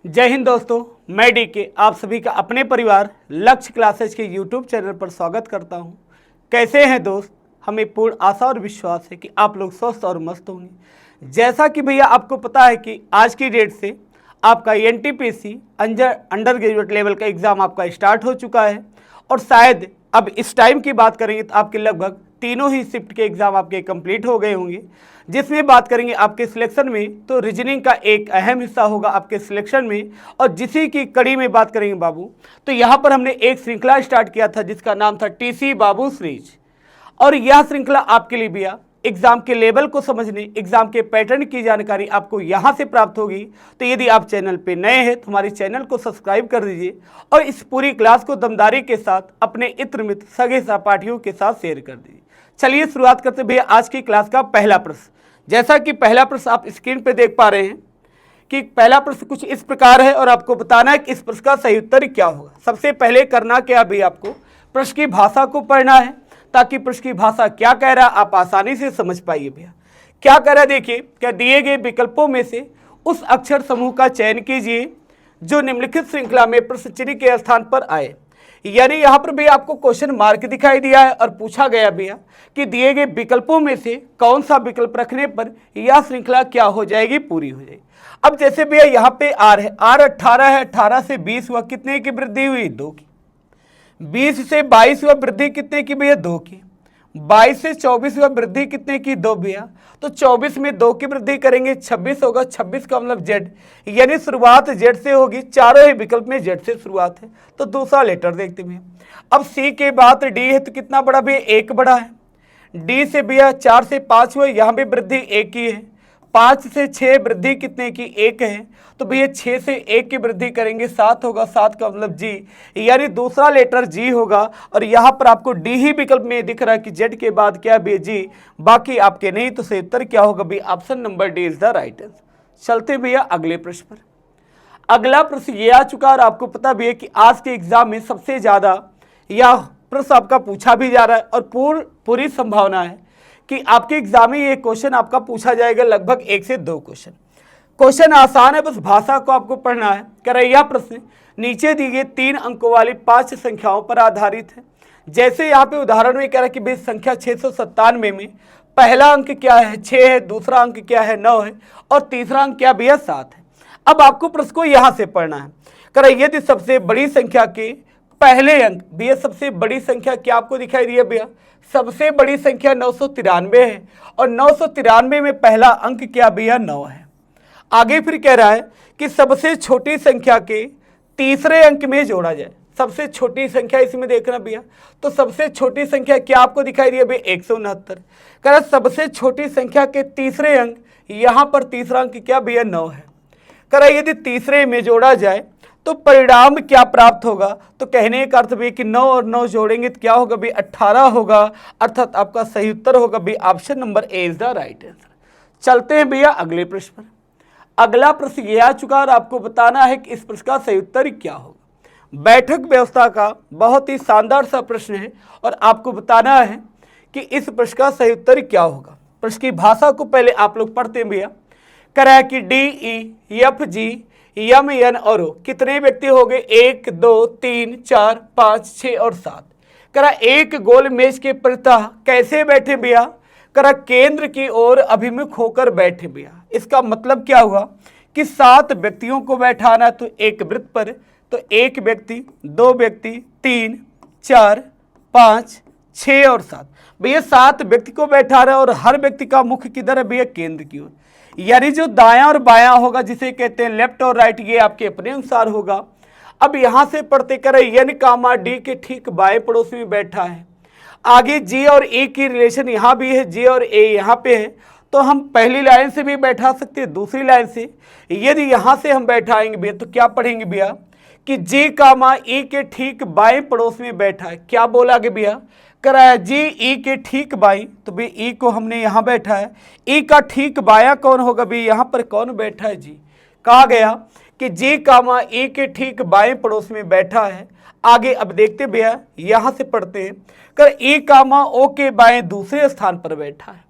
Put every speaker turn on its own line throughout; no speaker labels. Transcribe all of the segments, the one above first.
जय हिंद दोस्तों, मैं डीके आप सभी का अपने परिवार लक्ष्य क्लासेज के यूट्यूब चैनल पर स्वागत करता हूं। कैसे हैं दोस्त? हमें पूर्ण आशा और विश्वास है कि आप लोग स्वस्थ और मस्त होंगे। जैसा कि भैया आपको पता है कि आज की डेट से आपका एनटीपीसी अंडर ग्रेजुएट लेवल का एग्ज़ाम आपका स्टार्ट हो चुका है और शायद अब इस टाइम की बात करेंगे तो आपके लगभग तीनों ही शिफ्ट के एग्ज़ाम आपके कंप्लीट हो गए होंगे। जिसमें बात करेंगे आपके सिलेक्शन में, तो रीजनिंग का एक अहम हिस्सा होगा आपके सिलेक्शन में। और जिसी की कड़ी में बात करेंगे बाबू, तो यहाँ पर हमने एक श्रृंखला स्टार्ट किया था जिसका नाम था टीसी बाबू सीरीज। और यह श्रृंखला आपके लिए भैया एग्जाम के लेवल को समझने, एग्जाम के पैटर्न की जानकारी आपको यहाँ से प्राप्त होगी। तो यदि आप चैनल पे नए हैं तो हमारे चैनल को सब्सक्राइब कर दीजिए और इस पूरी क्लास को दमदारी के साथ अपने इत्र मित्र सगे सहपाठियों के साथ शेयर कर दीजिए। चलिए शुरुआत करते भैया आज की क्लास का पहला प्रश्न। जैसा कि पहला प्रश्न आप स्क्रीन पे देख पा रहे हैं कि पहला प्रश्न कुछ इस प्रकार है और आपको बताना है कि इस प्रश्न का सही उत्तर क्या होगा। सबसे पहले करना क्या भी, आपको प्रश्न की भाषा को पढ़ना है ताकि प्रश्न की भाषा क्या कह रहा है आप आसानी से समझ पाइए। भैया क्या कह रहा है देखिए, क्या दिए गए विकल्पों में से उस अक्षर समूह का चयन कीजिए जो निम्नलिखित श्रृंखला में प्रश्न चिन्ह के स्थान पर आए। यानी यहाँ पर भी आपको क्वेश्चन मार्क दिखाई दिया है और पूछा गया भैया कि दिए गए विकल्पों में से कौन सा विकल्प रखने पर यह श्रृंखला क्या हो जाएगी, पूरी हो जाएगी। अब जैसे भैया यहाँ पे आर है, आर 18 है, 18 से 20 हुआ, कितने की वृद्धि हुई? 2 की। 20 से 22 हुआ, वृद्धि कितने की भैया? 2 की। 22 से 24 हुआ, वृद्धि कितने की? 2 भैया। तो 24 में 2 की वृद्धि करेंगे, 26 होगा। 26 का मतलब जेड, यानी शुरुआत जेड से होगी। चारों ही विकल्प में जेड से शुरुआत है। तो दूसरा लेटर देखते भैया। अब सी के बाद डी है, तो कितना बड़ा भैया? 1 बड़ा है। डी से भैया 4 से 5 हुआ, यहाँ भी वृद्धि 1 की है। 5 से 6 वृद्धि कितने की? 1 है। तो भैया 6 से 1 की वृद्धि करेंगे, 7 होगा। 7 का मतलब जी, यानी दूसरा लेटर जी होगा। और यहाँ पर आपको डी ही विकल्प में दिख रहा है कि जेड के बाद क्या भैया? जी। बाकी आपके नहीं, तो सही उत्तर क्या होगा भैया? Option number D is the right answer. चलते भैया अगले प्रश्न पर। अगला प्रश्न ये आ चुका और आपको पता भी है कि आज के एग्जाम में सबसे ज्यादा यह प्रश्न आपका पूछा भी जा रहा है और पूरी संभावना है कि आपके एग्जाम में ये क्वेश्चन आपका पूछा जाएगा, लगभग 1 से 2 क्वेश्चन। क्वेश्चन आसान है, बस भाषा को आपको पढ़ना है। कह रहा है यह प्रश्न नीचे दी गई 3 अंकों वाली 5 संख्याओं पर आधारित है। जैसे यहाँ पे उदाहरण में कह रहा है कि भाई संख्या 697 में पहला अंक क्या है? 6 है, दूसरा अंक क्या है? 9 है, और तीसरा अंक क्या भैया? 7 है। अब आपको प्रश्न को यहाँ से पढ़ना है। कह रहा है यदि सबसे बड़ी संख्या के पहले अंक, भैया सबसे बड़ी संख्या क्या आपको दिखाई दी है भैया? सबसे बड़ी संख्या 993 है और 993 में पहला अंक क्या भैया? 9 है। आगे फिर कह रहा है कि सबसे छोटी संख्या के तीसरे अंक में जोड़ा जाए। सबसे छोटी संख्या इसमें देखना भैया, तो सबसे छोटी संख्या क्या आपको दिखाई दी है भैया? 169। कह रहा है सबसे छोटी संख्या के तीसरे अंक, यहाँ पर तीसरा अंक क्या भैया? 9 है। कह रहा है यदि तीसरे में जोड़ा जाए तो परिणाम क्या प्राप्त होगा? तो कहने का अर्थ भी कि 9 और 9 जोड़ेंगे तो क्या होगा भी? 18 होगा। अर्थात आपका सही उत्तर होगा भी option number A is the right answer. चलते हैं भैया अगले प्रश्न पर। अगला प्रश्न ये आ चुका और आपको बताना है कि इस प्रश्न का सही उत्तर क्या होगा। बैठक व्यवस्था का बहुत ही शानदार सा प्रश्न है और आपको बताना है कि इस प्रश्न का सही उत्तर क्या होगा। प्रश्न की भाषा को पहले आप लोग पढ़ते हैं भैया। कह रहा है कि D E F G M N और ओ कितने व्यक्ति हो गए? 1 2 3 4 5 6 और 7। कह रहा एक गोल मेज के परितः कैसे बैठे भैया? कह रहा केंद्र की ओर अभिमुख होकर बैठे भैया। इसका मतलब क्या हुआ कि 7 व्यक्तियों को बैठाना, तो एक वृत्त पर, तो 1 व्यक्ति, 2 व्यक्ति, 3 4 5 6 और 7। भैया 7 व्यक्ति को बैठा रहा है और हर व्यक्ति का मुख किधर है भैया? केंद्र की ओर। यानी जो दायां और बायां होगा, जिसे कहते हैं लेफ्ट और राइट, ये आपके अपने अनुसार होगा। अब यहां से पढ़ते करें एन कामा डी के ठीक बाएं पड़ोस में बैठा है। आगे जी और ए की रिलेशन यहाँ भी है, जी और ए यहाँ पे है, तो हम पहली लाइन से भी बैठा सकते हैं, दूसरी लाइन से। यदि यहाँ से हम बैठाएंगे भैया तो क्या पढ़ेंगे भैया कि जी कामा ई के ठीक बाएं पड़ोस में बैठा है। क्या बोला गया भैया? कराया जी ई के ठीक बाई, तो भाई ई को हमने यहाँ बैठा है। ई का ठीक बाया कौन होगा भाई? यहाँ पर कौन बैठा है? जी। कहा गया कि जी कामा ई के ठीक बाएं पड़ोस में बैठा है। आगे अब देखते भैया, यहाँ से पढ़ते हैं। कर ई कामा ओ के बाएं दूसरे स्थान पर बैठा है।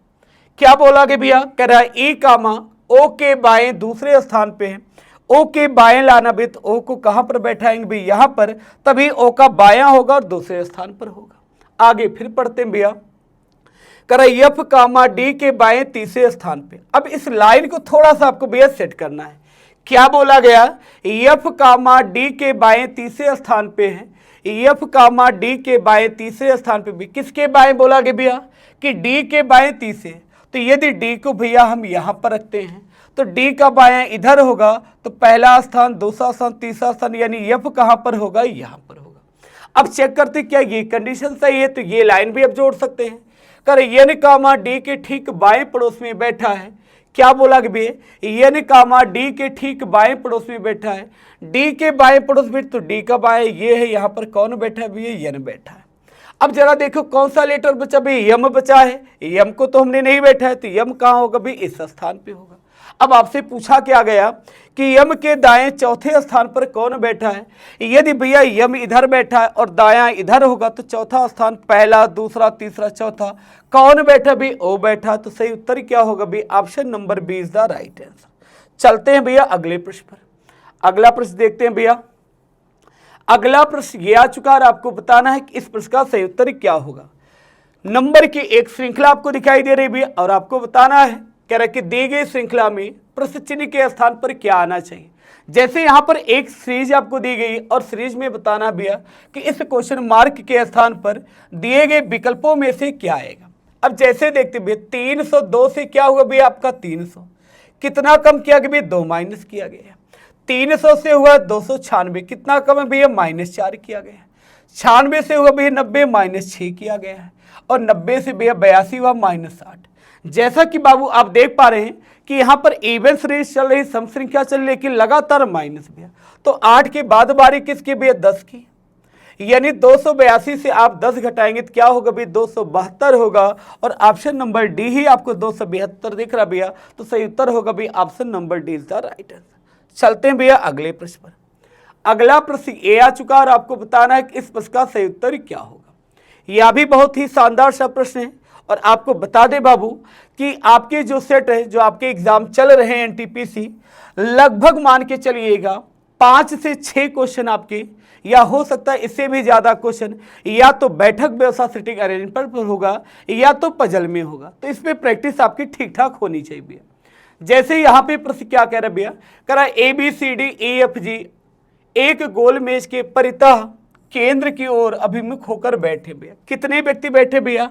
क्या बोला गया भैया? कह रहा है ई कामा ओ के बाएं दूसरे स्थान पे है। ओ के बाएं लाना भी, तो ओ को कहां पर बैठाएंगे भी, यहां पर, तभी ओ का बायां होगा और दूसरे स्थान पर होगा। आगे फिर पढ़ते हैं भैया, करा एफ कामा डी के बाएं तीसरे स्थान पे। अब इस लाइन को थोड़ा सा आपको भैया सेट करना है। क्या बोला गया, एफ कामा डी के बाएं तीसरे स्थान पे है, एफ कामा डी के बाएं तीसरे स्थान पे भी, किसके बाएं बोला गया भैया कि डी के बाएं तीसरे। तो यदि डी को भैया हम यहां पर रखते हैं तो डी का बायां इधर होगा, तो पहला स्थान, दूसरा स्थान, तीसरा स्थान, यानी एफ कहां पर होगा, यहां पर होगा। अब चेक करते क्या ये कंडीशन सही है, तो ये लाइन भी अब जोड़ सकते हैं। कर एन कामा डी के ठीक बाएं पड़ोस में बैठा है, क्या बोला कि भैया एन कामा डी के ठीक बाएं पड़ोस में बैठा है, डी के बाएं पड़ोस में, तो डी का बाएं ये है, यहाँ पर कौन बैठा है भैया, एन बैठा है। अब जरा देखो कौन सा लेटर बचा भैया, यम बचा है, यम को तो हमने नहीं बैठा है, तो यम कहाँ होगा भी, इस स्थान पे होगा। अब आपसे पूछा क्या गया कि यम के दाएं चौथे स्थान पर कौन बैठा है, यदि भैया यम इधर बैठा है और दायां इधर होगा, तो चौथा स्थान, पहला, दूसरा, तीसरा, चौथा कौन बैठा भी, ओ बैठा। तो सही उत्तर क्या होगा भी, option number B is the right answer. चलते हैं भैया अगले प्रश्न पर। अगला प्रश्न देखते हैं भैया। अगला प्रश्न ये आ चुका है, आपको बताना है कि इस प्रश्न का सही उत्तर क्या होगा। नंबर की एक श्रृंखला आपको दिखाई दे रही भैया, और आपको बताना है, कह रहा है कि दी गई श्रृंखला में प्रश्न चिन्ह के स्थान पर क्या आना चाहिए। जैसे यहाँ पर एक सीरीज आपको दी गई और सीरीज में बताना भैया कि इस क्वेश्चन मार्क के स्थान पर दिए गए विकल्पों में से क्या आएगा। अब जैसे देखते भैया 302 से क्या हुआ भैया आपका 300, कितना कम किया गया भैया, 2 माइनस किया गया। 300 से हुआ 296, कितना कम है भैया, -4 किया गया। 96 से हुआ भैया 90, -6 किया गया है। और 90 से भैया 82 हुआ -8। जैसा कि बाबू आप देख पा रहे हैं कि यहाँ पर इवन सीरीज चल रही, सम श्रृंखला चल रही, लेकिन लगातार माइनस भैया। तो 8 के बाद बारी किसकी भैया, 10 की, यानी 282 से आप 10 घटाएंगे तो क्या होगा भैया, 272 होगा। और ऑप्शन नंबर डी ही आपको 272 दिख रहा भैया, तो सही उत्तर होगा भैया option number D is the right answer. चलते हैं भैया अगले प्रश्न पर। अगला प्रश्न ये आ चुका और आपको बताना है कि इस प्रश्न का सही उत्तर क्या होगा। यह भी बहुत ही शानदार सा प्रश्न है, और आपको बता दे बाबू कि आपके जो सेट है, जो आपके एग्जाम चल रहे हैं एनटीपीसी, लगभग मान के चलिएगा 5 से 6 क्वेश्चन आपके, या हो सकता है इससे भी ज्यादा क्वेश्चन, या तो बैठक व्यवस्था सिटिंग अरेंजमेंट पर होगा, या तो पजल में होगा। तो इसमें प्रैक्टिस आपकी ठीक ठाक होनी चाहिए भैया। जैसे यहाँ पे प्रश्न क्या कह रहा है भैया, कह रहा ABCDEFG एक गोल मेज के परितः केंद्र की ओर अभिमुख होकर बैठे भैया। कितने व्यक्ति बैठे भैया,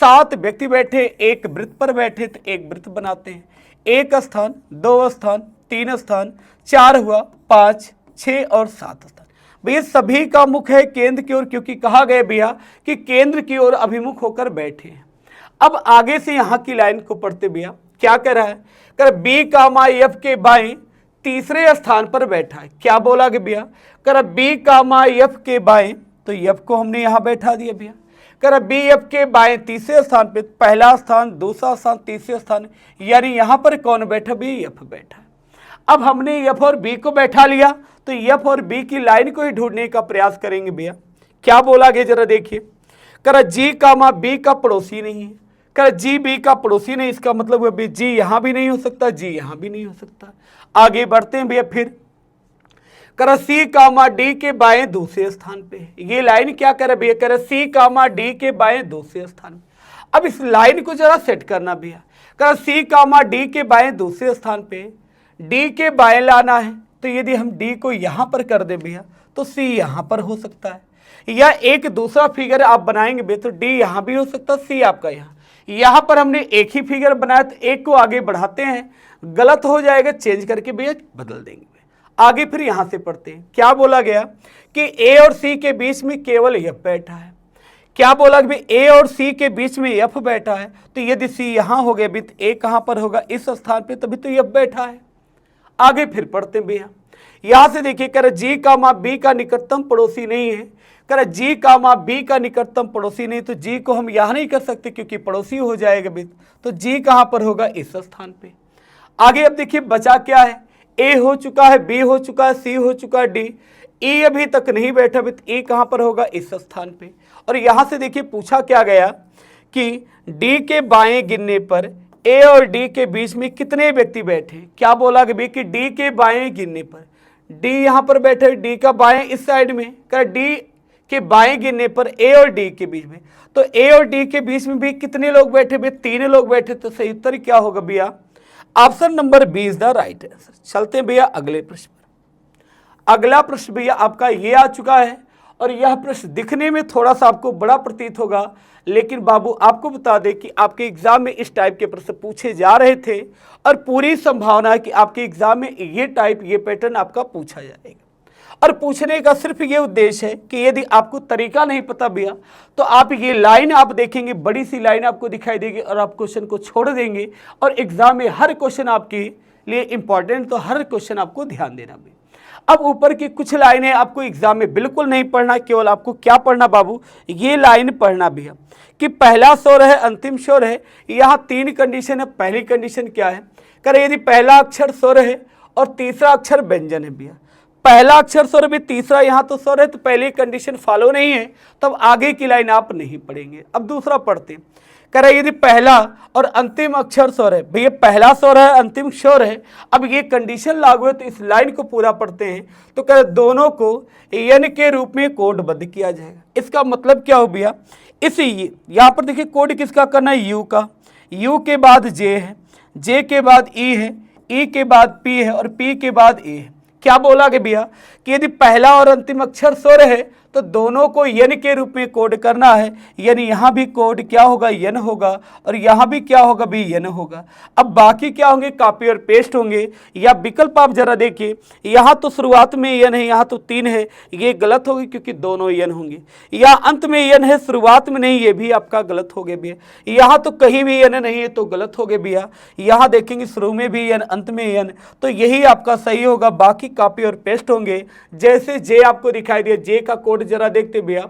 7 व्यक्ति बैठे, एक वृत्त पर बैठे, तो एक वृत्त बनाते हैं। 1 स्थान, 2 स्थान, 3 स्थान, 4 हुआ, 5, 6 और 7 स्थान भैया। सभी का मुख है केंद्र की ओर, क्योंकि कहा गया भैया कि केंद्र की ओर अभिमुख होकर बैठे हैं। अब आगे से यहाँ की लाइन को पढ़ते भैया, क्या कह रहा है, कर बी कामा एफ के बाएं तीसरे स्थान पर बैठा है। क्या बोला कि भैया, कर बी कामा एफ के बाएं, तो एफ को हमने यहाँ बैठा दिया भैया। कर बी एफ के बाएं तीसरे स्थान पे, पहला स्थान, दूसरा स्थान, तीसरे स्थान, यानी यहाँ पर कौन बैठा भी, एफ बैठा है। अब हमने एफ और बी को बैठा लिया, तो एफ और बी की लाइन को ही ढूंढने का प्रयास करेंगे भैया। क्या बोला गया जरा देखिए, कर जी कामा बी का पड़ोसी नहीं है, कर जी बी का पड़ोसी नहीं, इसका मतलब है जी यहां भी नहीं हो सकता, जी यहां भी नहीं हो सकता। आगे बढ़ते हैं भैया, फिर कर सी कामा डी के बाएं दूसरे स्थान पे। ये लाइन क्या करे भैया, कर सी कामा डी के बाएं दूसरे स्थान पे। अब इस लाइन को जरा सेट करना भैया, कर सी कामा डी के बाएं दूसरे स्थान पे, डी के बाएं लाना है, तो यदि हम डी को यहां पर कर दे भैया, तो सी यहां पर हो सकता है, या एक दूसरा फिगर आप बनाएंगे भैया, तो डी यहां भी हो सकता है, सी आपका यहाँ पर हमने एक ही फिगर बनाया, तो एक को आगे बढ़ाते हैं, गलत हो जाएगा, चेंज करके भैया बदल देंगे। आगे फिर यहां से पढ़ते हैं, क्या बोला गया कि ए और सी के बीच में केवल एफ बैठा है। क्या बोला कि ए और सी के बीच में एफ बैठा है, तो यदि सी यहां हो गया भी, तो ए कहां पर होगा, इस स्थान पे, तभी तो एफ बैठा है। आगे फिर पढ़ते हैं भैया, यहां से देखिए, कर जी कामा बी का निकटतम पड़ोसी नहीं है, कर जी कामा बी का निकटतम पड़ोसी नहीं, तो जी को हम यहां नहीं कर सकते क्योंकि पड़ोसी हो जाएगा भी, तो जी कहां पर होगा, इस स्थान पे। आगे अब देखिए बचा क्या है, ए हो चुका है, बी हो चुका है, सी हो चुका है, डी, ई अभी तक नहीं बैठा भी, तो ई कहां पर होगा, इस स्थान पे। और यहां से देखिए पूछा क्या गया कि डी के बाएं गिनने पर ए और डी के बीच में कितने व्यक्ति बैठे? क्या बोला कि डी के बाएं गिनने पर, डी यहाँ पर बैठे, डी का बाएं इस साइड में, क्या डी के बाएं गिनने पर ए और डी के बीच में, तो ए और डी के बीच में भी कितने लोग बैठे भैया? 3 लोग बैठे। तो सही उत्तर क्या होगा भैया? Option number B is the right answer. चलते हैं भैया अगले प्रश्न पर। अगला प्रश्न भैया आपका ये आ चुका है और यह प्रश्न दिखने में थोड़ा सा आपको बड़ा प्रतीत होगा, लेकिन बाबू आपको बता दें कि आपके एग्जाम में इस टाइप के प्रश्न पूछे जा रहे थे और पूरी संभावना है कि आपके एग्जाम में ये पैटर्न आपका पूछा जाएगा। और पूछने का सिर्फ ये उद्देश्य है कि यदि आपको तरीका नहीं पता भैया तो आप ये लाइन आप देखेंगे, बड़ी सी लाइन आपको दिखाई देगी और आप क्वेश्चन को छोड़ देंगे और एग्जाम में हर क्वेश्चन आपके लिए इंपॉर्टेंट, तो हर क्वेश्चन आपको ध्यान देना भी। अब ऊपर की कुछ लाइनें आपको एग्जाम में बिल्कुल नहीं पढ़ना, केवल आपको क्या पढ़ना बाबू? ये लाइन पढ़ना भैया कि पहला स्वर है, अंतिम स्वर है। यहाँ 3 कंडीशन है। पहली कंडीशन क्या है? करें यदि पहला अक्षर स्वर है और तीसरा अक्षर व्यंजन है भैया, पहला अक्षर स्वर भी, तीसरा यहाँ तो स्वर है, तो पहली कंडीशन फॉलो नहीं है, तब आगे की लाइन आप नहीं पढ़ेंगे। अब दूसरा पढ़ते हैं। कह रहे यदि पहला और अंतिम अक्षर स्वर है भैया, पहला स्वर है, अंतिम स्वर है, अब ये कंडीशन लागू है, तो इस लाइन को पूरा पढ़ते हैं। तो कह रहे दोनों को यन के रूप में कोडबद्ध किया जाएगा। इसका मतलब क्या हो भैया? यहाँ पर देखिए कोड किसका करना है? यू का। यू के बाद जे है, जे के बाद ई है, ई के बाद पी है और पी के बाद ए है। क्या बोला कि भैया कि यदि पहला और अंतिम अक्षर स्वर है तो दोनों को यन के रूप में कोड करना है, यानी यहाँ भी कोड क्या होगा? यन होगा और यहाँ भी क्या होगा भी? यन होगा। अब बाकी क्या होंगे? कॉपी और पेस्ट होंगे। या विकल्प आप जरा देखिए, यहाँ तो शुरुआत में यन है, यहाँ तो 3 है, ये गलत होगी क्योंकि दोनों यन होंगे। या अंत में यन है, शुरुआत में नहीं, ये भी आपका गलत हो गया भैया। यहाँ तो कहीं भी यन नहीं है तो गलत हो गया भैया। यहाँ देखेंगे शुरू में भी यन, अंत में यन, तो यही आपका सही होगा। बाकी कॉपी और पेस्ट होंगे। जैसे जे आपको दिखाई दिया, जे का कोड जरा देखते भैया,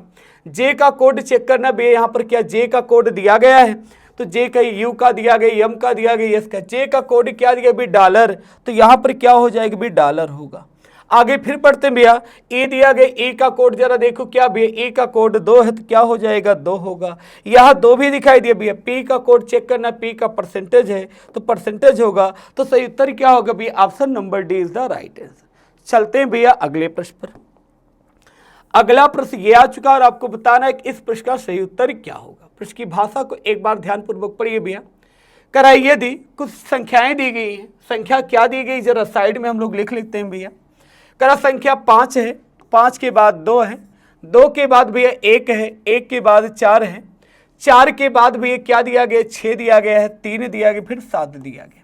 जे का कोड चेक करना भैया। यहाँ पर क्या जे का कोड दिया गया है? तो जे का यू का दिया गया, एम का दिया गया, एस का। जे का कोड क्या दिया भी? डॉलर। तो यहाँ पर क्या हो जाएगा भी? डॉलर होगा। आगे फिर पढ़ते हैं भैया, ए दिया गया, ए का कोड जरा देखो क्या भैया? ए का कोड 2 है तो क्या हो जाएगा? 2 होगा। यहाँ 2 भी दिखाई दिया भैया। पी का कोड चेक करना, पी का परसेंटेज है तो परसेंटेज होगा। तो सही उत्तर क्या होगा भैया? Option number D is the right answer. चलते हैं भैया अगले प्रश्न पर। अगला प्रश्न ये आ चुका और आपको बताना है कि इस प्रश्न का सही उत्तर क्या होगा। प्रश्न की भाषा को एक बार ध्यानपूर्वक पढ़िए भैया। कराइए यदि कुछ संख्याएं दी गई हैं, संख्या क्या दी गई जरा साइड में हम लोग लिख लेते हैं भैया। करा संख्या 5 है, 5 के बाद 2 है, 2 के बाद भैया 1 है, 1 के बाद 4 है, 4 के बाद भैया क्या दिया गया? 6 दिया गया है, 3 दिया गया, फिर 7 दिया गया।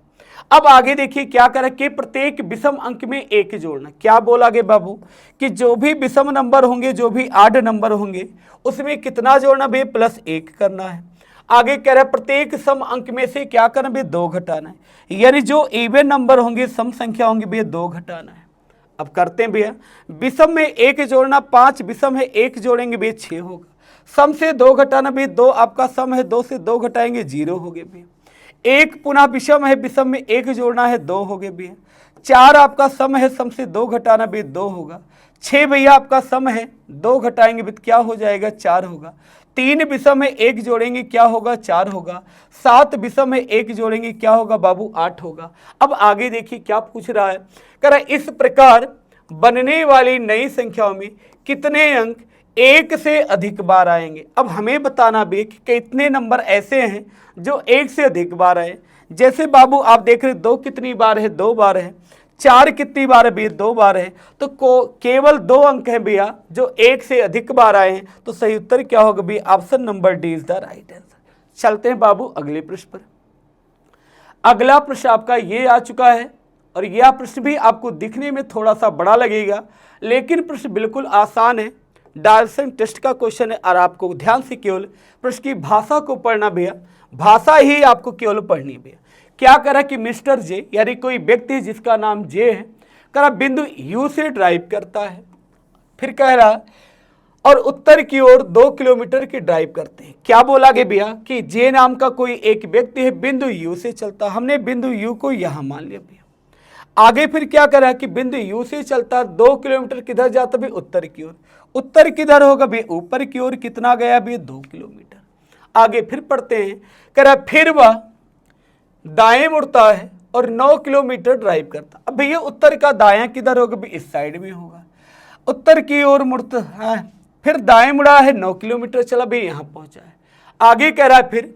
अब आगे देखिए क्या करें कि प्रत्येक विषम अंक में 1 जोड़ना। क्या बोला गया बाबू कि जो भी विषम नंबर होंगे, जो भी आड नंबर होंगे, उसमें कितना जोड़ना भैया? +1 करना है। आगे कह रहा है प्रत्येक सम अंक में से क्या करना भैया? 2 घटाना है। यानी जो इवन नंबर होंगे, सम संख्या होंगी भैया, 2 घटाना है। अब करते हैं भैया, विषम में 1 जोड़ना, 5 विषम है, 1 जोड़ेंगे भैया 6 होगा। सम से 2 घटाना भैया, 2 आपका सम है, 2 से 2 घटाएंगे 0 हो गए भैया। 1 पुनः विषम है, विषम में 1 जोड़ना है, 2 हो गए भैया। 4 आपका सम है, सम से 2 घटाना भैया 2 होगा। 6 भैया आपका सम है, 2 घटाएंगे भैया क्या हो जाएगा? 4 होगा। 3 विषम में 1 जोड़ेंगे क्या होगा? 4 होगा। 7 विषम में 1 जोड़ेंगे क्या होगा बाबू? 8 होगा। अब आगे देखिए क्या पूछ रहा है, कह रहा है इस प्रकार बनने वाली नई संख्याओं में कितने अंक 1 से अधिक बार आएंगे। अब हमें बताना भी कि कितने नंबर ऐसे हैं जो 1 से अधिक बार आए। जैसे बाबू आप देख रहे 2 कितनी बार है? 2 बार है। 4 कितनी बार है भैया? 2 बार है। तो केवल 2 अंक हैं भैया जो 1 से अधिक बार आए हैं। तो सही उत्तर क्या होगा भैया? Option number D is the right answer. चलते हैं बाबू अगले प्रश्न पर। अगला प्रश्न आपका ये आ चुका है और यह प्रश्न भी आपको दिखने में थोड़ा सा बड़ा लगेगा, लेकिन प्रश्न बिल्कुल आसान है। डायरेक्शन टेस्ट का क्वेश्चन है और आपको ध्यान से केवल प्रश्न की भाषा को पढ़ना भैया, भाषा ही आपको केवल पढ़नी भैया। क्या करा कि मिस्टर जे यानी कोई व्यक्ति जिसका नाम जे है, करा बिंदु यू से ड्राइव करता है। फिर कह रहा और उत्तर की ओर 2 किलोमीटर की ड्राइव करते हैं। क्या बोला गया भैया कि जे नाम का कोई एक व्यक्ति है, बिंदु यू से चलता। हमने बिंदु यू को यहाँ मान लिया भैया। आगे फिर क्या करा कि बिंदु यू से चलता 2 किलोमीटर किधर जाता भी? उत्तर की ओर। उत्तर किधर होगा भी? ऊपर की ओर। कितना गया भी? 2 किलोमीटर। आगे फिर पढ़ते हैं, कह रहा फिर वह दाएं मुड़ता है और 9 किलोमीटर ड्राइव करता। अब भैया उत्तर का दायां किधर होगा भी, इस साइड में होगा। उत्तर की ओर मुड़ता है, फिर दाएं मुड़ा है, 9 किलोमीटर चला भी, यहाँ पहुंचा है। आगे कह रहा है फिर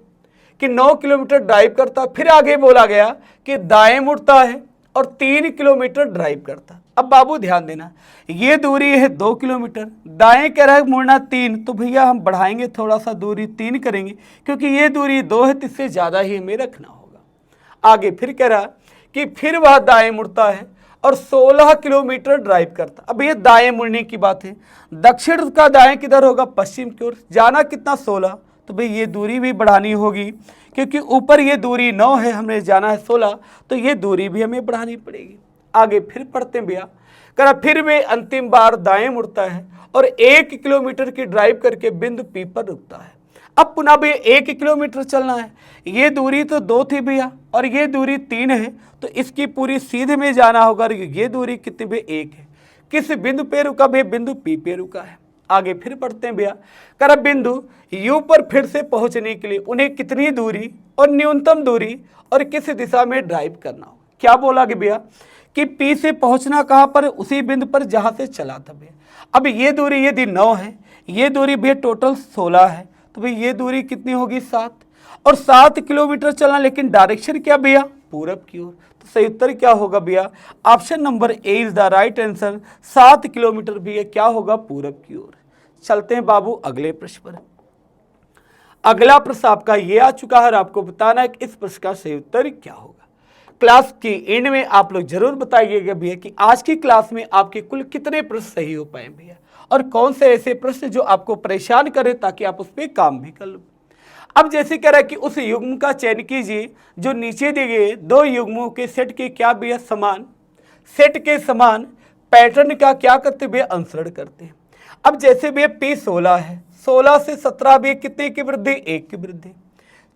कि 9 किलोमीटर ड्राइव करता, फिर आगे बोला गया कि दाएं मुड़ता है और 3 किलोमीटर ड्राइव करता। अब बाबू ध्यान देना, ये दूरी है 2 किलोमीटर, दाएं कह रहा है मुड़ना 3, तो भैया हम बढ़ाएंगे थोड़ा सा, दूरी 3 करेंगे, क्योंकि ये दूरी 2 है तो इससे ज़्यादा ही हमें रखना होगा। आगे फिर कह रहा कि फिर वह दाएं मुड़ता है और 16 किलोमीटर ड्राइव करता। अब ये दाएं मुड़ने की बात है, दक्षिण का दाएं किधर होगा, पश्चिम की ओर, जाना कितना 16, तो भाई ये दूरी भी बढ़ानी होगी, क्योंकि ऊपर ये दूरी 9 है, हमने जाना है 16, तो ये दूरी भी हमें बढ़ानी पड़ेगी। आगे फिर पढ़ते हैं भैया, करा फिर वे अंतिम बार दाएं मुड़ता है और 1 किलोमीटर की ड्राइव करके बिंदु पी पर रुकता है। अब पुनः भैया 1 किलोमीटर चलना है, ये दूरी तो 2 थी भैया और ये दूरी 3 है, तो इसकी पूरी सीधे में जाना होगा। ये दूरी कितनी भैया, 1 है। किस बिंदु पे रुका भैया, बिंदु पी पे रुका है। आगे फिर पढ़ते हैं भैया, कर बिंदु यू पर फिर से पहुंचने के लिए उन्हें कितनी दूरी और न्यूनतम दूरी और किस दिशा में ड्राइव करना हो। क्या बोला कि भैया कि पी से पहुंचना कहाँ पर, उसी बिंदु पर जहाँ से चला था भैया। अब ये दूरी यदि 9 है, ये दूरी भैया टोटल 16 है, तो भाई ये दूरी कितनी होगी, 7, और 7 किलोमीटर चलना, लेकिन डायरेक्शन क्या भैया, पूरब की ओर। तो सही उत्तर क्या होगा भैया, option number A is the right answer. 7 kilometre भैया क्या होगा, पूरब की ओर। चलते हैं बाबू अगले प्रश्न पर। अगला प्रश्न आपका ये आ चुका है और आपको बताना है कि इस प्रश्न का सही उत्तर क्या होगा। क्लास की एंड में आप लोग जरूर बताइएगा भैया कि आज की क्लास में आपके कुल कितने प्रश्न सही हो पाए भैया, और कौन से ऐसे प्रश्न जो आपको परेशान करें, ताकि आप उस पर काम भी कर लो। अब जैसे कह रहा है कि उस युग्म का चयन कीजिए जो नीचे दिए गए 2 युग्मों के सेट के क्या भैया, समान सेट के समान पैटर्न का क्या करते भैया, अनुसरण करते हैं। अब जैसे भैया P 16 है, 16 से 17 भैया कितने की वृद्धि, 1 की वृद्धि।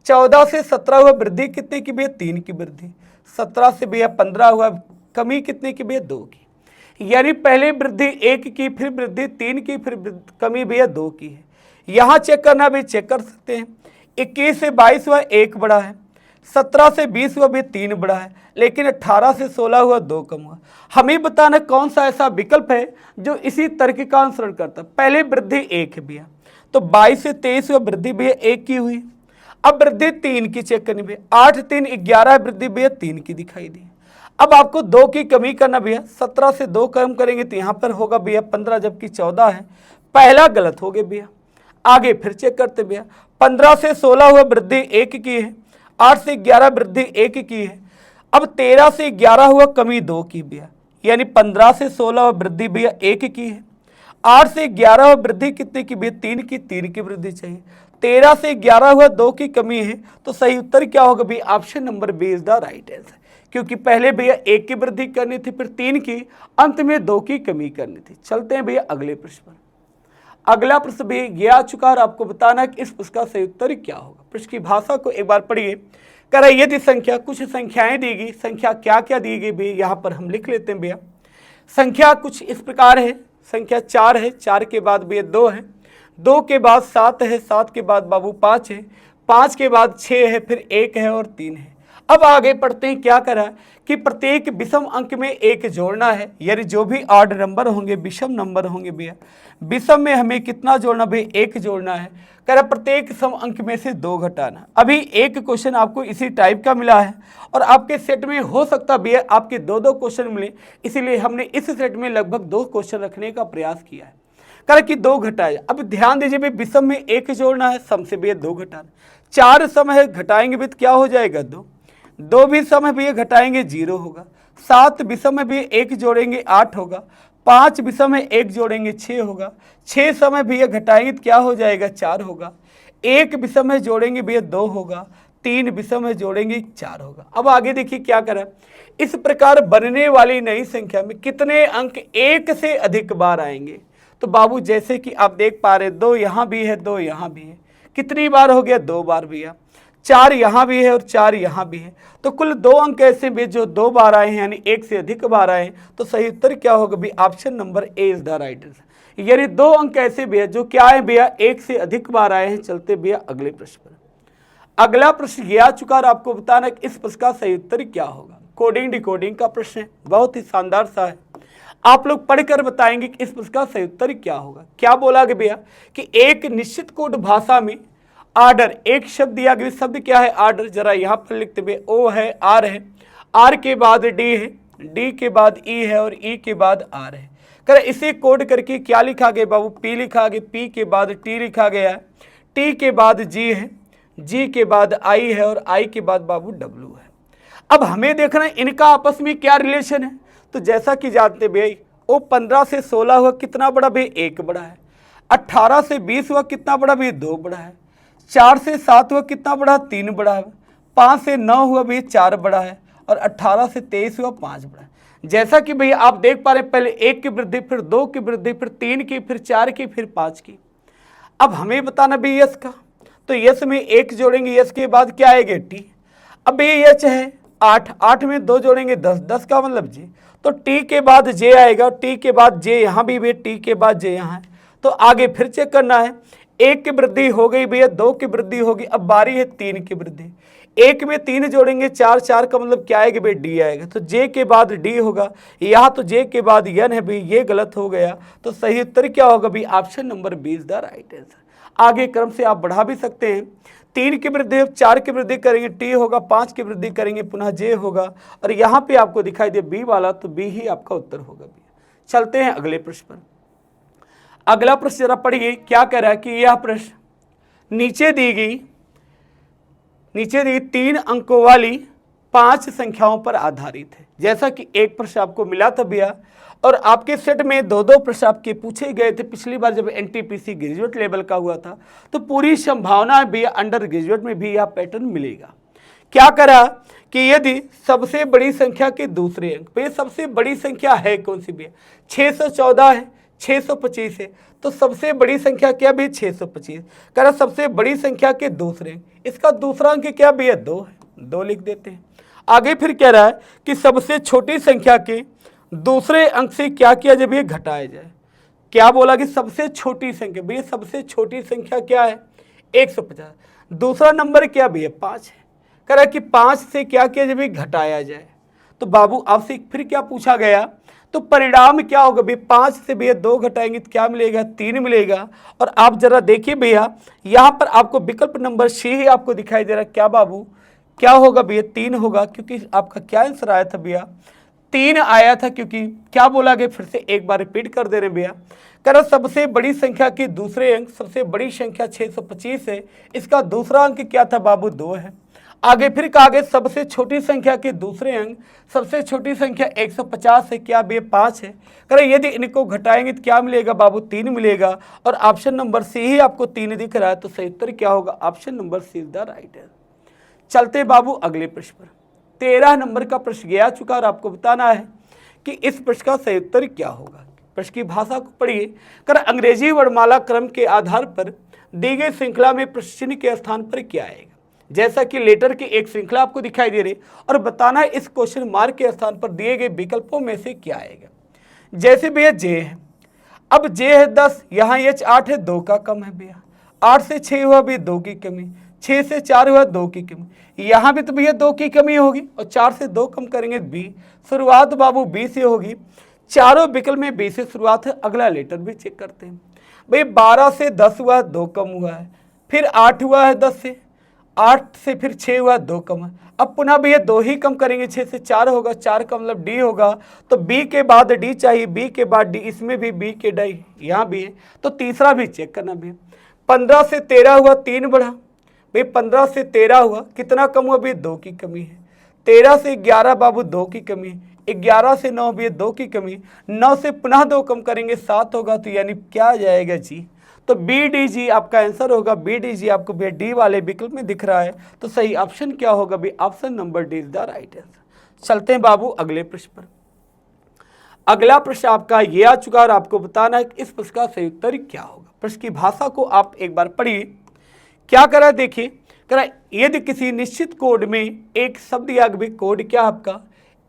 14 से 17 हुआ वृद्धि कितने की भैया, 3 की वृद्धि। 17 से भैया 15 हुआ कमी कितने की भैया, 2 की। यानी पहले वृद्धि 1 की, फिर वृद्धि 3 की, फिर कमी भैया 2 की है। यहाँ चेक करना भी चेक कर सकते हैं। 21 से 22 हुआ 1 बड़ा है, 17 से 20 हुआ भी 3 बड़ा है, लेकिन 18 से 16 हुआ 2 कम हुआ। हमें बताना कौन सा ऐसा विकल्प है जो इसी तर्क का अनुसरण करता। पहले वृद्धि 1 है भैया, तो 22 से 23 हुआ वृद्धि भैया 1 की हुई। अब वृद्धि 3 की चेक करनी भैया, 8 3 11 वृद्धि भैया 3 की दिखाई दी। अब आपको 2 की कमी करना भैया, 17 से 2 कम करेंगे तो यहाँ पर होगा भैया 15, जबकि 14 है। पहला गलत हो गया भैया। आगे फिर चेक करते भैया, 15 से 16 हुआ वृद्धि 1 की है, 8 से 11 वृद्धि 1 की है। अब 13 से 11 हुआ कमी 2 की भैया, यानी 15 से 16 हुआ वृद्धि भैया 1 की है। 8 से 11 हुआ वृद्धि कितने की भैया, 3 की वृद्धि चाहिए। 13 से 11 हुआ 2 की कमी है, तो सही उत्तर क्या होगा भैया, option number B is the right answer. क्योंकि पहले भैया 1 की वृद्धि करनी थी, फिर 3 की, अंत में 2 की कमी करनी थी। चलते हैं भैया अगले प्रश्न पर। अगला प्रश्न भी ये आ चुका है और आपको बताना है कि इस प्रश्न का सही उत्तर क्या होगा। प्रश्न की भाषा को एक बार पढ़िए। कह रहा है यदि संख्या, कुछ संख्याएं दी गई, संख्या क्या क्या दी गई भैया, यहाँ पर हम लिख लेते हैं भैया। संख्या कुछ इस प्रकार है, संख्या 4 है, 4 के बाद भैया 2 है, 2 के बाद 7 है, 7 के बाद बाबू 5 है, 5 के बाद 6 है, फिर 1 है और 3 है। अब आगे पढ़ते हैं, क्या करा कि प्रत्येक विषम अंक में 1 जोड़ना है, यानी जो भी ऑड नंबर होंगे, विषम नंबर होंगे भैया, विषम में हमें कितना जोड़ना भैया, 1 जोड़ना है। कह रहा प्रत्येक सम अंक में से 2 घटाना। अभी एक क्वेश्चन आपको इसी टाइप का मिला है और आपके सेट में हो सकता भैया आपके 2-2 क्वेश्चन मिले, इसीलिए हमने इस सेट में लगभग 2 क्वेश्चन रखने का प्रयास किया है। कह कि 2 घटाए। अब ध्यान दीजिए भाई, विषम में 1 जोड़ना है, सम से भैया 2 घटाना। 4 सम है, घटाएंगे भी तो क्या हो जाएगा, 2। 2 भी सम है भैया, घटाएंगे 0 होगा। 7 विषम है भैया, 1 जोड़ेंगे 8 होगा। 5 विषम है, 1 जोड़ेंगे 6 होगा। 6 सम है भैया, घटाएंगे तो क्या हो जाएगा, 4 होगा। 1 विषम है, जोड़ेंगे भैया 2 होगा। 3 विषम है, जोड़ेंगे 4 होगा। अब आगे देखिए क्या करें, इस प्रकार बनने वाली नई संख्या में कितने अंक 1 से अधिक बार आएंगे। तो बाबू जैसे कि आप देख पा रहे, 2 यहाँ भी है, 2 यहाँ भी है, कितनी बार हो गया, 2 बार भैया। 4 यहाँ भी है और 4 यहाँ भी है, तो कुल 2 अंक ऐसे भी जो 2 बार आए हैं, यानी 1 से अधिक बार आए हैं। तो सही उत्तर क्या होगा भी, option number A is the right answer. यानी 2 अंक ऐसे भी है जो क्या है भैया, 1 से अधिक बार आए हैं। चलते भैया अगले प्रश्न पर। अगला प्रश्न ये आ चुका और आपको बताना कि इस प्रश्न का सही उत्तर क्या होगा। कोडिंग डिकोडिंग का प्रश्न है, बहुत ही शानदार सा है। आप लोग पढ़कर बताएंगे कि इस प्रश्न का सही उत्तर क्या होगा। क्या बोला गया भैया कि एक निश्चित कोड भाषा में आर्डर, एक शब्द दिया गया, शब्द क्या है आर्डर, जरा यहाँ पर लिखते हुए ओ है, आर है, आर के बाद डी है, डी के बाद ई है और ई के बाद आर है। कर इसे कोड करके क्या लिखा गया बाबू, पी लिखा गया, पी के बाद टी लिखा गया है, टी के बाद जी है, जी के बाद आई है और आई के बाद बाबू डब्ल्यू है। अब हमें देखना है इनका आपस में क्या रिलेशन है। तो जैसा कि जानते भाई वो 15 से 16 हुआ कितना बड़ा भाई, 1 बड़ा है। 18 से 20 हुआ कितना बड़ा भाई, 2 बड़ा है। 4 से 7 हुआ कितना बड़ा, 3 बड़ा है। 5 से 9 हुआ भाई 4 बड़ा है और 18 से 23 हुआ 5 बड़ा है। जैसा कि भैया आप देख पा रहे हैं, पहले 1 की वृद्धि, फिर 2 की वृद्धि, फिर 3 की, फिर 4 की, फिर 5 की। अब हमें बताना भी यस का, तो यस में 1 जोड़ेंगे, यस के बाद क्या आएगा टी। अब ये यच है 8, 8 में 2 जोड़ेंगे 10, 10 का मतलब जे, तो टी के बाद जे आएगा, टी के बाद जे यहाँ भी टी के बाद जे यहाँ है। तो आगे फिर चेक करना है, 1 की वृद्धि हो गई भैया, 2 की वृद्धि होगी, अब बारी है 3 की वृद्धि। 1 में 3 जोड़ेंगे 4, 4 का मतलब क्या आएगा भाई डी आएगा, तो जे के बाद डी होगा। यहाँ तो जे के बाद यन है भाई, ये गलत हो गया। तो सही उत्तर क्या होगा भाई, option number B is the right answer. आगे क्रम से आप बढ़ा भी सकते हैं, 3 की वृद्धि 4 की वृद्धि करेंगे टी होगा, 5 की वृद्धि करेंगे पुनः जे होगा और यहाँ पे आपको दिखाई दे बी वाला, तो बी ही आपका उत्तर होगा। चलते हैं अगले प्रश्न पर। अगला प्रश्न जरा पढ़िए, क्या कह रहा है कि यह प्रश्न नीचे दी 3 अंकों वाली 5 संख्याओं पर आधारित है। जैसा कि एक प्रश्न आपको मिला था भैया और आपके सेट में 2-2 प्रश्न आपके पूछे गए थे पिछली बार जब एनटीपीसी ग्रेजुएट लेवल का हुआ था। तो पूरी संभावना है भैया अंडर ग्रेजुएट में भी यह पैटर्न मिलेगा। क्या करा कि यदि सबसे बड़ी संख्या के दूसरे अंक, भैया सबसे बड़ी संख्या है कौन सी भैया, 614 है, 625 है, तो सबसे बड़ी संख्या क्या भी 625। कह रहा सबसे बड़ी संख्या के दूसरे अंक, इसका दूसरा अंक क्या भैया 2 है, 2 लिख देते हैं। आगे फिर कह रहा है कि सबसे छोटी संख्या के दूसरे अंक से क्या किया जब ये घटाया जाए। क्या बोला कि सबसे छोटी संख्या, भैया सबसे छोटी संख्या क्या है 150, दूसरा नंबर क्या भैया 5 है। कह रहा कि 5 से क्या किया जब ये घटाया जाए। तो बाबू आपसे फिर क्या पूछा गया, तो परिणाम क्या होगा भैया, 5 से भैया 2 घटाएंगे तो क्या मिलेगा 3 मिलेगा। और आप जरा देखिए भैया यहाँ पर आपको विकल्प नंबर सी ही आपको दिखाई दे रहा है। क्या बाबू क्या होगा भैया 3 होगा, क्योंकि आपका क्या आंसर आया था भैया 3 आया था। क्योंकि क्या बोला गया, फिर से एक बार रिपीट कर दे रहे भैया। कह रहा सबसे बड़ी संख्या के दूसरे अंक, सबसे बड़ी संख्या 625 है, इसका दूसरा अंक क्या था बाबू 2 है। आगे फिर कहा गया सबसे छोटी संख्या के दूसरे अंक, सबसे छोटी संख्या 150 है, क्या भैया 5 है। कह रहे यदि इनको घटाएंगे तो क्या मिलेगा बाबू 3 मिलेगा। और ऑप्शन नंबर सी ही आपको 3 दिख रहा है, तो सही उत्तर क्या होगा, option number C is the right answer. चलते बाबू अगले प्रश्न पर। 13 नंबर का प्रश्न गया चुका और आपको बताना है कि इस प्रश्न का सही उत्तर क्या होगा। प्रश्न की भाषा को पढ़िए। कर अंग्रेजी वर्णमाला क्रम के आधार पर दी गई श्रृंखला में प्रश्न चिन्ह के स्थान पर क्या आएगा। जैसा कि लेटर की एक श्रृंखला आपको दिखाई दे रही और बताना है इस क्वेश्चन मार्क के स्थान पर दिए गए विकल्पों में से क्या आएगा। जैसे भैया जे है, अब जे है 10, यहाँ एच 8 है, 2 का कम है भैया। 8 से 6 हुआ भैया 2 की कमी, 6 से 4 हुआ 2 की कमी, यहाँ भी तो भैया 2 की कमी होगी और 4 से 2 कम करेंगे बी। शुरुआत बाबू बी से होगी, चारों विकल्प में बी से शुरुआत है। अगला लेटर भी चेक करते हैं भाई। 12 से 10 हुआ 2 कम हुआ है, फिर 8 हुआ है 10 से, 8 से फिर 6 हुआ 2 कम है। अब पुनः भैया 2 ही कम करेंगे, 6 से 4 होगा, 4 का मतलब डी होगा, तो बी के बाद डी चाहिए, बी के बाद डी, इसमें भी बी के डी यहाँ भी है, तो तीसरा भी चेक करना भैया। 15 से 13 हुआ 3 बढ़ा भाई, 15 से 13 हुआ कितना कम हुआ भैया 2 की कमी है। 13 से 11 बाबू 2 की कमी है। 11 से 9 भैया 2 की कमी, 9 से पुनः 2 कम करेंगे 7 होगा, तो यानी क्या आ जाएगा जी, तो बी डी जी आपका आंसर होगा। बी डी जी आपको भैया डी वाले विकल्प में दिख रहा है, तो सही ऑप्शन क्या होगा भाई, option number D is the right answer. चलते हैं बाबू अगले प्रश्न पर। अगला प्रश्न आपका ये आ चुका और आपको बताना है कि इस प्रश्न का सही उत्तर क्या होगा। प्रश्न की भाषा को आप एक बार पढ़िए। क्या करा देखिए, करा यदि किसी निश्चित कोड में एक शब्द दिया गया, कोड क्या आपका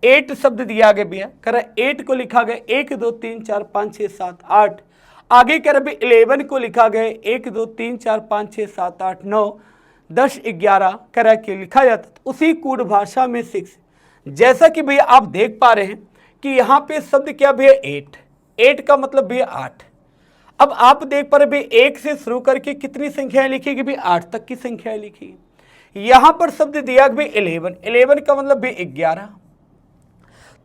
8 शब्द दिया गया भैया। करा 8 को लिखा गया 1 2 3 4 5 6 7 8। आगे कह रहे 11 को लिखा गया 1 2 3 4 5 6 7 8 9। 10 11 करा के लिखा जाता, तो उसी कूट भाषा में 6। जैसा कि भैया आप देख पा रहे हैं कि यहाँ पे शब्द क्या भैया 8, 8 का मतलब भैया 8। अब आप देख पा रहे भैया 1 से शुरू करके कितनी संख्याएं लिखेगी भैया 8 तक की संख्याएं लिखेगी। यहाँ पर शब्द दिया भैया 11, 11 का मतलब भैया 11।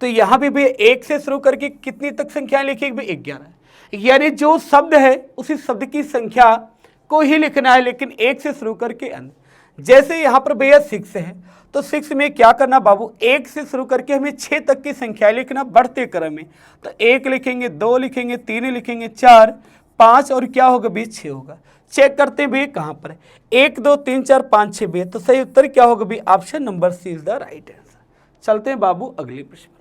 तो यहाँ भी भैया 1 से शुरू करके कितनी तक संख्याएं लिखेगी भैया 11। यानी जो शब्द है उसी शब्द की संख्या को ही लिखना है, लेकिन 1 से शुरू करके अंत। जैसे यहाँ पर भैया 6 है, तो 6 में क्या करना बाबू, 1 से शुरू करके हमें 6 तक की संख्या लिखना बढ़ते क्रम में। तो 1 लिखेंगे, 2 लिखेंगे, 3 लिखेंगे, 4, 5 और क्या होगा भैया 6 होगा। चेक करते हैं भैया कहाँ पर है, 1 2 3 4 5 6 भैया, तो सही उत्तर क्या होगा भैया, option number C is the right answer. चलते हैं बाबू अगले प्रश्न पर।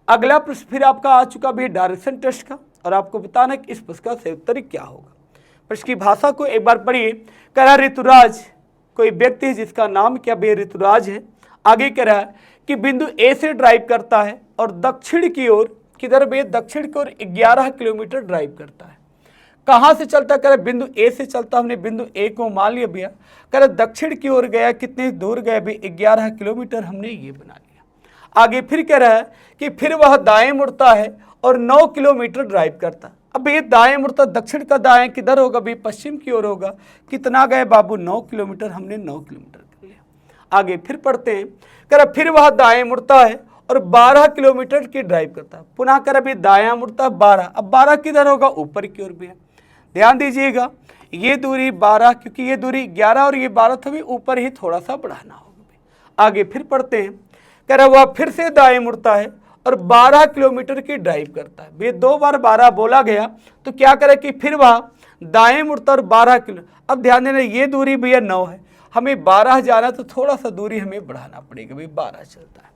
अगला प्रश्न फिर आपका आ चुका भैया डायरेक्शन टेस्ट का, और आपको बताना कि इस प्रश्न का सही उत्तर क्या होगा। प्रश्न की भाषा को एक बार पढ़िए। कह रहा ऋतुराज कोई व्यक्ति है जिसका नाम क्या भैया ऋतुराज है। आगे कह रहा है कि बिंदु ए से ड्राइव करता है और दक्षिण की ओर, किधर भैया दक्षिण की ओर 11 किलोमीटर ड्राइव करता है। कहाँ से चलता, कह रहा बिंदु ए से चलता, हमने बिंदु ए को मान लिया भैया। कह रहा दक्षिण की ओर गया, कितने दूर गया भैया 11 किलोमीटर, हमने ये बना लिया। आगे फिर कह रहा है कि फिर वह दाएं मुड़ता है और 9 किलोमीटर ड्राइव करता। अब ये दाएं मुड़ता, दक्षिण का दाएं किधर होगा भैया, पश्चिम की ओर होगा। कितना गए बाबू 9 किलोमीटर, हमने 9 किलोमीटर कर लिया। आगे फिर पढ़ते हैं। कह रहा फिर वह दाएं मुड़ता है और 12 किलोमीटर की ड्राइव करता है। पुनः कह रहा भैया दायां मुड़ता 12, अब 12 किधर होगा, ऊपर की ओर भैया। ध्यान दीजिएगा, ये दूरी 12, क्योंकि ये दूरी 11 और ये 12 था, भी ऊपर ही थोड़ा सा बढ़ाना होगा। आगे फिर पढ़ते हैं। कह रहा वह फिर से दाएं मुड़ता है और 12 किलोमीटर की ड्राइव करता है। भैया 2 बार 12 बोला गया, तो क्या करे कि फिर वह दाएं मुड़ता और 12 किलो। अब ध्यान देना, ये दूरी भैया 9 है, हमें 12 जाना, तो थोड़ा सा दूरी हमें बढ़ाना पड़ेगा, भैया 12 चलता है।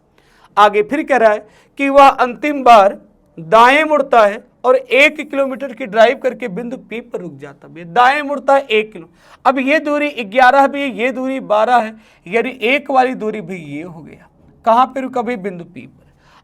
आगे फिर कह रहा है कि वह अंतिम बार दाएं मुड़ता है और 1 किलोमीटर की ड्राइव करके बिंदु पी पर रुक जाता है। दाएं मुड़ता है 1 किलो। अब ये दूरी 11 भी, ये दूरी 12 है, यानी 1 वाली दूरी भी ये हो गया। कहाँ पे रुका भाई, बिंदु पी पर।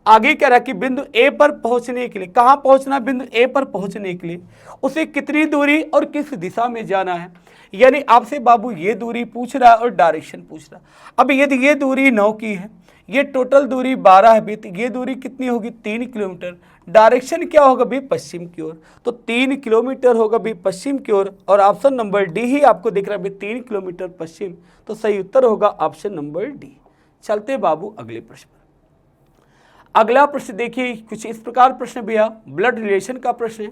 आगे कह रहा कि बिंदु ए पर पहुंचने के लिए, कहाँ पहुंचना, बिंदु ए पर पहुंचने के लिए उसे कितनी दूरी और किस दिशा में जाना है। यानी आपसे बाबू ये दूरी पूछ रहा है और डायरेक्शन पूछ रहा है। अब यदि ये दूरी 9 की है, ये टोटल दूरी 12 है, तो ये दूरी कितनी होगी, 3 किलोमीटर। डायरेक्शन क्या होगा भी, पश्चिम की ओर, तो 3 किलोमीटर होगा भी पश्चिम की ओर। और ऑप्शन नंबर डी ही आपको दिख रहा है, 3 किलोमीटर पश्चिम, तो सही उत्तर होगा ऑप्शन नंबर डी। चलते बाबू अगले प्रश्न पर। अगला प्रश्न देखिए, कुछ इस प्रकार प्रश्न भैया ब्लड रिलेशन का प्रश्न है।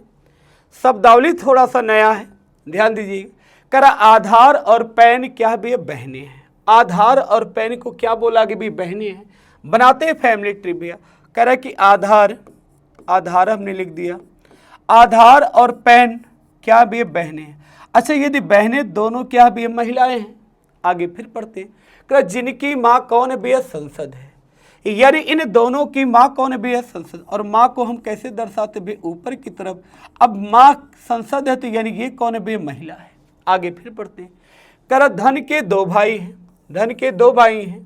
शब्दावली थोड़ा सा नया है, ध्यान दीजिए। करा आधार और पैन क्या भैया, बहने हैं। आधार और पैन को क्या बोला कि भी बहने हैं। बनाते हैं फैमिली ट्री भैया। कह रहा कि आधार, आधार हमने लिख दिया, आधार और पैन क्या भैया बहने हैं। अच्छा, यदि बहने दोनों क्या भैया महिलाएं हैं। आगे फिर पढ़ते हैं। कह जिनकी माँ कौन है भैया, संसद है। यानी इन दोनों की माँ कौन है भैया, संसद। और माँ को हम कैसे दर्शाते भैया, ऊपर की तरफ। अब माँ संसद है, तो यानी ये कौन है भैया, महिला है। आगे फिर पढ़ते हैं। कह धन के 2 भाई हैं, धन के 2 भाई हैं,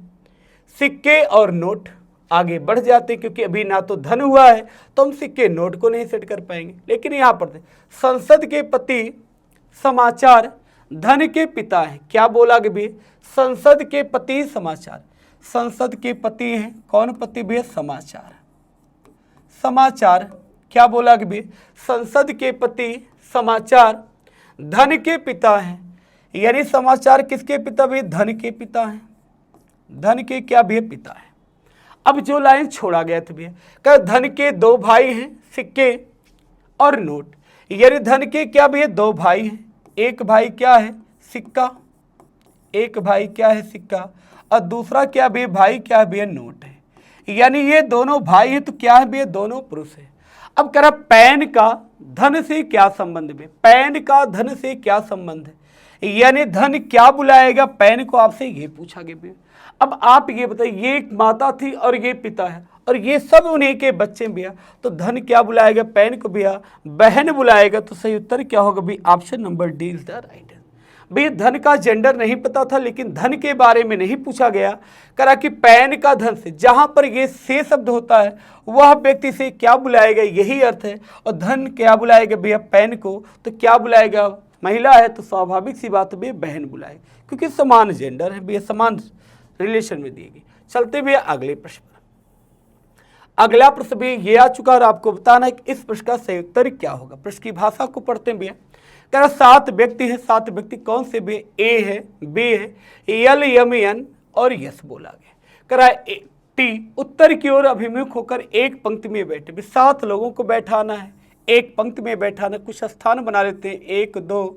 सिक्के और नोट। आगे बढ़ जाते हैं, क्योंकि अभी ना तो धन हुआ है, तो हम सिक्के नोट को नहीं सेट कर पाएंगे। लेकिन यहाँ पढ़ते संसद के पति समाचार धन के पिता हैं। क्या बोला कि भी, संसद के पति समाचार। संसद के पति हैं, कौन पति भी, समाचार। समाचार क्या बोला कि भी, संसद के पति समाचार धन के पिता हैं। यानी समाचार किसके पिता भी, धन के पिता हैं। धन के क्या भी पिता है। अब जो लाइन छोड़ा गया था भैया, कह धन के 2 भाई हैं, सिक्के और नोट। यानी धन के क्या भैया, 2 भाई हैं, एक भाई क्या है, सिक्का, एक भाई क्या है, सिक्का, और दूसरा क्या भैया, भाई क्या भैया, नोट है। यानी ये दोनों भाई हैं, तो क्या है भैया, दोनों पुरुष है। अब कह रहा पैन का धन से क्या संबंध है। पैन का धन से क्या संबंध है, यानी धन क्या बुलाएगा पैन को, आपसे ये पूछा गया भैया। अब आप ये बताइए, ये एक माता थी और ये पिता है, और ये सब उन्हीं के बच्चे भैया, तो धन क्या बुलाएगा पैन को भैया, बहन बुलाएगा। तो सही उत्तर क्या होगा भैया, option number D is the right. भैया धन का जेंडर नहीं पता था, लेकिन धन के बारे में नहीं पूछा गया। करा कि पैन का धन से, जहां पर ये से शब्द होता है वह व्यक्ति से क्या बुलाएगा, यही अर्थ है। और धन क्या बुलाएगा भैया पैन को, तो क्या बुलाएगा, महिला है तो स्वाभाविक सी बात है भैया बहन बुलाए, क्योंकि समान जेंडर है भैया, समान रिलेशन में दिएगी। चलते भैया अगले प्रश्न पर। अगला प्रश्न भी ये आ चुका और आपको बताना है कि इस प्रश्न का सही उत्तर क्या होगा। प्रश्न की भाषा को पढ़ते हैं भैया। कह रहा 7 व्यक्ति हैं, 7 व्यक्ति कौन से भैया? ए है, बी है, एल, एम, एन और यस बोला गया। कह रहा है टी उत्तर की ओर अभिमुख होकर एक पंक्ति में बैठे। 7 लोगों को बैठाना है, एक पंक्ति में बैठाना। कुछ स्थान बना लेते हैं, 1 2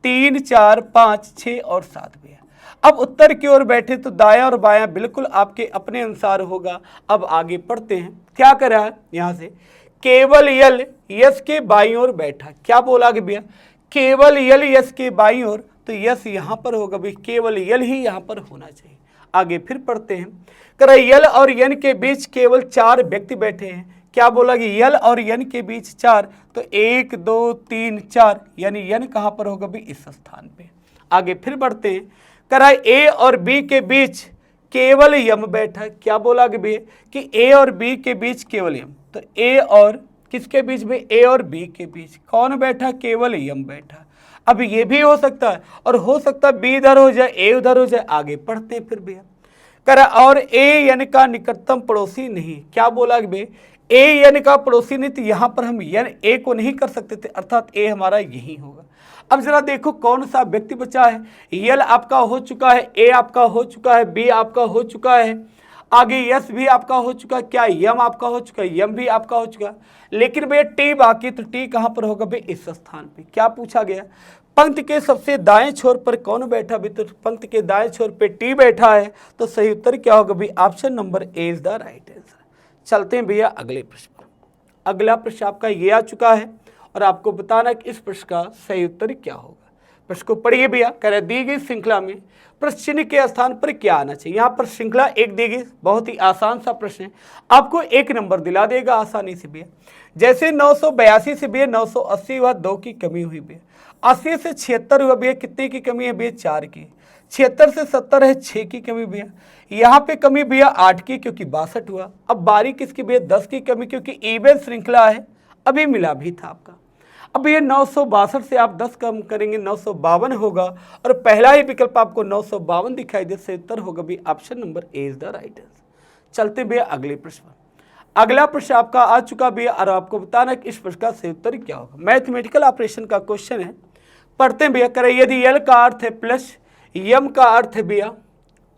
3 4 5 6 और 7 भैया। अब उत्तर की ओर बैठे तो दायां और बायां बिल्कुल आपके अपने अनुसार होगा। अब आगे पढ़ते हैं, क्या कर रहा है यहाँ से? केवल यल यस के बाईं ओर बैठा। क्या बोला कि भैया? केवल यल यस के बाईं ओर, तो यस यहाँ पर होगा भाई, केवल यल ही यहाँ पर होना चाहिए। आगे फिर पढ़ते हैं, कर यल और यन के बीच केवल 4 व्यक्ति बैठे हैं। क्या बोला कि यल और यन के बीच 4, तो 1 2 3 4, यानी यन कहाँ पर होगा भाई? इस स्थान पे। आगे फिर बढ़ते हैं, करा ए और बी के बीच केवल यम बैठा। क्या बोला कि भैया कि ए और बी के बीच केवल यम, तो ए और किसके बीच में? ए और बी के बीच कौन बैठा? केवल यम बैठा। अब ये भी हो सकता है और हो सकता है बी इधर हो जाए, ए उधर हो जाए। आगे पढ़ते हैं फिर भैया, करा और ए यन का निकटतम पड़ोसी नहीं। क्या बोला कि भैया ए यन का पड़ोसी नहीं, तो यहाँ पर हम यन ए को नहीं कर सकते थे, अर्थात ए हमारा यही होगा। अब जरा देखो कौन सा व्यक्ति बचा है। यल आपका हो चुका है, ए आपका हो चुका है, बी आपका हो चुका है, आगे यस भी आपका हो चुका है, क्या यम आपका हो चुका है, यम भी आपका हो चुका है, लेकिन भैया टी बाकी। तो टी कहाँ पर होगा भाई? इस स्थान पे। क्या पूछा गया? पंक्ति के सबसे दाएं छोर पर कौन बैठा भी? तो पंक्ति के दाएं छोर पे टी बैठा है, तो सही उत्तर क्या होगा भाई? Option number A is the right answer. चलते हैं भैया अगले प्रश्न पर। अगला प्रश्न आपका ये आ चुका है और आपको बताना कि इस प्रश्न का सही उत्तर क्या होगा। प्रश्न को पढ़िए भैया। कह रहे दी गई श्रृंखला में प्रश्न चिन्ह के स्थान पर क्या आना चाहिए। यहाँ पर श्रृंखला एक दी गई, बहुत ही आसान सा प्रश्न है, आपको 1 नंबर दिला देगा आसानी से भैया। जैसे 982 से भैया 980 हुआ, 2 की कमी हुई भैया। 80 से 76 हुआ भैया, कितने की कमी है भैया? 4 की। 76 से 70 है, 6 की कमी भैया। यहाँ पे कमी भैया 8 की, क्योंकि 62 हुआ। अब बारी किसकी भैया? 10 की कमी, क्योंकि इवन श्रृंखला है, अभी मिला भी था आपका। अब ये 962 से आप 10 कम करेंगे, 952 होगा, और पहला ही विकल्प आपको 952 दिखाई दे, से उत्तर होगा भी option number A is the right answer. चलते भैया अगले प्रश्न। अगला प्रश्न आपका आ चुका भैया और आपको बताना कि इस प्रश्न का सही उत्तर क्या होगा। मैथमेटिकल ऑपरेशन का क्वेश्चन है, पढ़ते हैं भैया। करें यदि यल का अर्थ है प्लस, यम का अर्थ है भैया,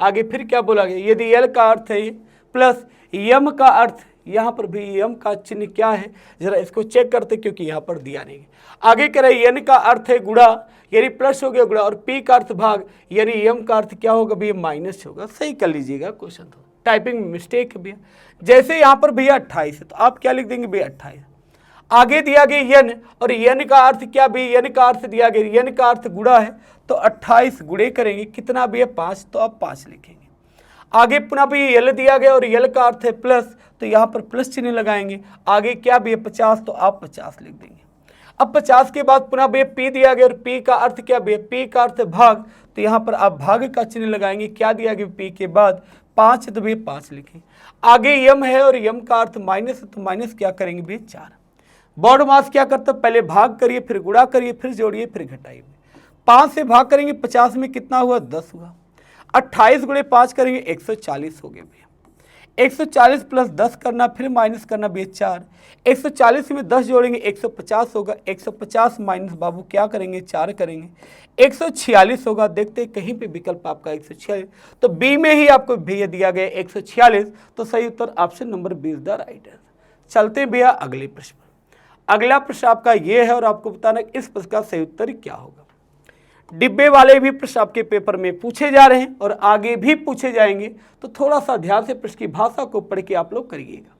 आगे फिर क्या बोला गया? यदि यल का अर्थ है प्लस, यम का अर्थ, यहाँ पर भी यम का चिन्ह क्या है जरा इसको चेक करते, क्योंकि यहाँ पर दिया नहीं है। आगे कह रहे यन का अर्थ है गुणा, यानी प्लस हो गया गुणा, और पी का अर्थ भाग, यानी यम का अर्थ क्या होगा भैया? माइनस होगा। सही कर लीजिएगा क्वेश्चन, तो टाइपिंग मिस्टेक है भैया। जैसे यहाँ पर भैया 28 है, तो आप क्या लिख देंगे भैया? 28। आगे दिया गया यन, और यन का अर्थ क्या भैया? यन का अर्थ दिया गया, यन का अर्थ गुणा है, तो 28 गुणे करेंगे कितना भैया? 5, तो आप 5 लिखेंगे। आगे पुनः भी यल दिया गया और यल का अर्थ है प्लस, तो यहाँ पर प्लस चिन्ह लगाएंगे। आगे क्या भी है? 50, तो आप 50 लिख देंगे। अब 50 के बाद पुनः भी पी दिया गया और पी का अर्थ क्या भी है? पी का अर्थ है भाग, तो यहाँ पर आप भाग का चिन्ह लगाएंगे। क्या दिया गया पी के बाद? 5, तो भी 5 लिखें। आगे यम है और यम का अर्थ माइनस है, तो माइनस क्या करेंगे भी? 4। बॉड मास क्या करता है? पहले भाग करिए, फिर गुणा करिए, फिर जोड़िए, फिर घटाइए। 5 से भाग करेंगे, 50 में कितना हुआ? 10 हुआ। 28 गुणे 5 करेंगे, 140 हो गए भैया। 140 प्लस 10 करना, फिर माइनस करना भैया 4। 140 में 10 जोड़ेंगे, 150 होगा। 150 माइनस बाबू क्या करेंगे? 4 करेंगे, 146 होगा। देखते कहीं पे विकल्प आपका 146, तो बी में ही आपको भैया दिया गया 146, तो सही उत्तर option number B is the right answer. चलते हैं भैया अगले प्रश्न। अगला प्रश्न आपका ये है और आपको बताना इस प्रश्न का सही उत्तर क्या होगा। डिब्बे वाले भी प्रश्न आपके पेपर में पूछे जा रहे हैं और आगे भी पूछे जाएंगे, तो थोड़ा सा ध्यान से प्रश्न की भाषा को पढ़ के आप लोग करिएगा।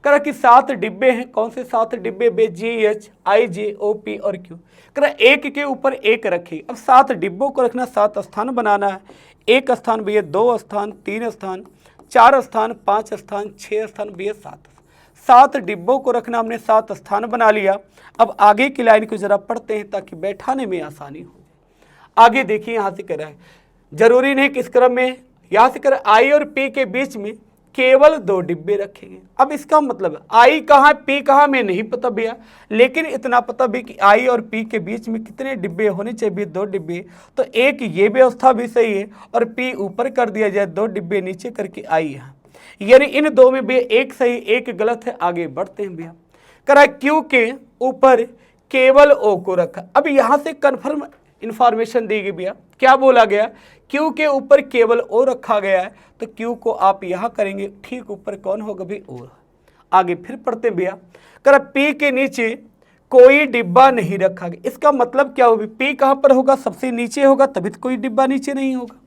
करा कि 7 डिब्बे हैं, कौन से 7 डिब्बे बे? GH IJ OP और Q। करा एक के ऊपर एक रखिए। अब 7 डिब्बों को रखना, 7 स्थान बनाना है। 1 स्थान भैया, 2 स्थान, 3 स्थान, 4 स्थान, 5 स्थान, 6 स्थान भैया, 7 डिब्बों को रखना, हमने 7 स्थान बना लिया। अब आगे की लाइन को जरा पढ़ते हैं ताकि बैठाने में आसानी हो। आगे देखिए, यहाँ से कह रहा है जरूरी नहीं किस क्रम में, यहाँ से कह रहा है आई और पी के बीच में केवल 2 डिब्बे रखेंगे। अब इसका मतलब आई कहाँ पी कहाँ हमें नहीं पता भैया, लेकिन इतना पता भी कि आई और पी के बीच में कितने डिब्बे होने चाहिए, 2 डिब्बे। तो एक ये व्यवस्था भी सही है और पी ऊपर कर दिया जाए, 2 डिब्बे नीचे करके आई यहाँ, यानी इन दो में भैया एक सही एक गलत है। आगे बढ़ते हैं भैया, करा क्यू के ऊपर केवल ओ को रखा। अब यहाँ से कन्फर्म इंफॉर्मेशन दी गई भैया, क्या बोला गया, क्यू के ऊपर केवल ओ रखा गया है, तो क्यू को आप यहाँ करेंगे, ठीक ऊपर कौन होगा भाई ओ। आगे फिर पढ़ते भैया, कर पी के नीचे कोई डिब्बा नहीं रखा गया। इसका मतलब क्या होगा, पी कहाँ पर होगा, सबसे नीचे होगा, तभी तो कोई डिब्बा नीचे नहीं होगा।